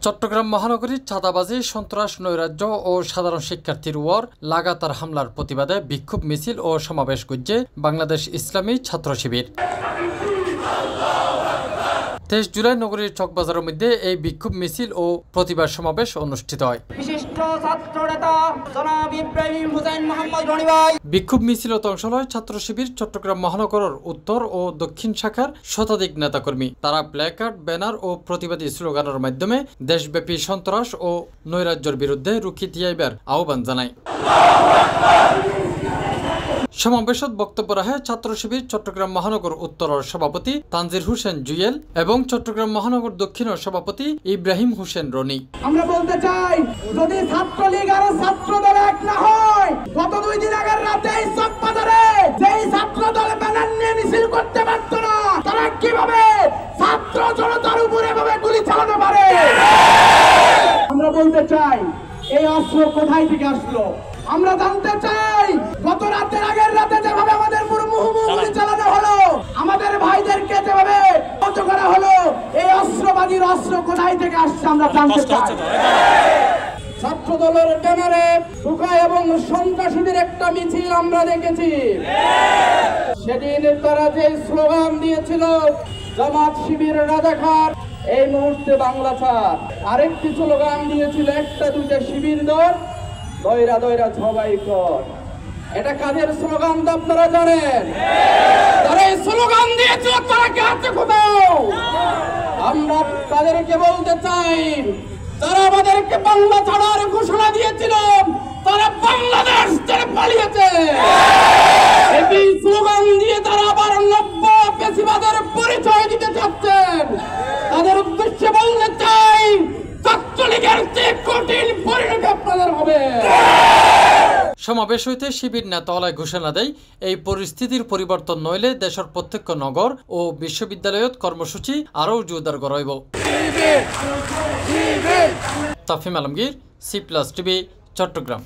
চট্টগ্রাম মহানগরীর চাঁদাবাজি, সন্ত্রাস, নৈরাজ্য ও সাধারণ শিক্ষার্থীর উপর লাগাতার হামলার প্রতিবাদে বিক্ষোভ মিছিল ও সমাবেশ করছে বাংলাদেশ ইসলামী ছাত্র শিবির। 23 জুলাই নগরীর চকবাজারের মধ্যে এই বিক্ষোভ মিছিল ও প্রতিবাদ সমাবেশ অনুষ্ঠিত হয়। বিক্ষোভ মিছিলত অংশ লয় ছাত্র শিবির চট্টগ্রাম মহানগরের উত্তর ও দক্ষিণ শাখার শতাধিক নেতাকর্মী। তারা প্ল্যাকার্ড, ব্যানার ও প্রতিবাদী স্লোগানের মাধ্যমে দেশব্যাপী সন্ত্রাস ও নৈরাজ্যের বিরুদ্ধে রুখি দিয়াইবার আহ্বান জানায়। সমাবেশত বক্তব্য রাখে ছাত্র শিবির চট্টগ্রাম মহানগর উত্তরের সভাপতি তানজির হোসেন জুয়েল এবং চট্টগ্রাম মহানগর দক্ষিণের সভাপতি ইব্রাহিম হোসেন রনি। আমরা বলতে চাই, যদি ছাত্রলীগ আর ছাত্র দল এক না হয়, গত 2 দিন আগের রাতে এই চকবাজারে যেই ছাত্র দল ব্যানার নিয়ে মিছিল করতে পারত না, তারা কিভাবে ছাত্র জনতার উপরে এভাবে গুলি চালাতে পারে? আমরা বলতে চাই, এই অস্ত্র কোথায় থেকে আসলো? আমরা জানতে চাই, গত রাতের আগের রাতে যেভাবে আমাদের গুলি চালানো হলো, আমাদের ভাইদেরকে যেভাবে হত করা হলো, এই অস্ত্রবাদীর অস্ত্র কোথায় থেকে আসছে আমরা জানতে চাই। ছাত্র দলের ব্যানারে ঢুকা এবং সন্ত্রাসীদের একটা মিছিল আমরা দেখেছি। সেদিন তারা যে স্লোগান দিয়েছিল, জামাত শিবির রাজাকার, এই মুহূর্তে বাংলা ছাড়। আরেকটি স্লোগান দিয়েছিল, 1-2 শিবির দল, দয়রা দয়রা সবাই কর। এটা কাদের স্লোগান তো আপনারা জানেন? তারা এই স্লোগান দিয়েছিল, তারা কি আছে কোথাও? আমরা তাদেরকে বলতে চাই, তারা আমাদেরকে বাংলা ছাড়ার ঘোষণা দিয়েছিল, তারা বাংলাদেশ ছেড়ে পালিয়েছে। এই স্লোগান দিয়ে তারা আবার নব্য পেশিবাদের পরিচয় দিতে চাচ্ছেন। তাদের উদ্দেশ্যে বলতে চাই, ছাত্রলীগের চেয়ে কঠিন পরিণতি আপনাদের হবে। সমাবেশ হইতে শিবির নেতাওয়ালায় ঘোষণা দেয়, এই পরিস্থিতির পরিবর্তন নইলে দেশের প্রত্যেক নগর ও বিশ্ববিদ্যালয়ত কর্মসূচি আরও জোরদার করাইব। Tafim Alamgir, C+ TV, Chittagong.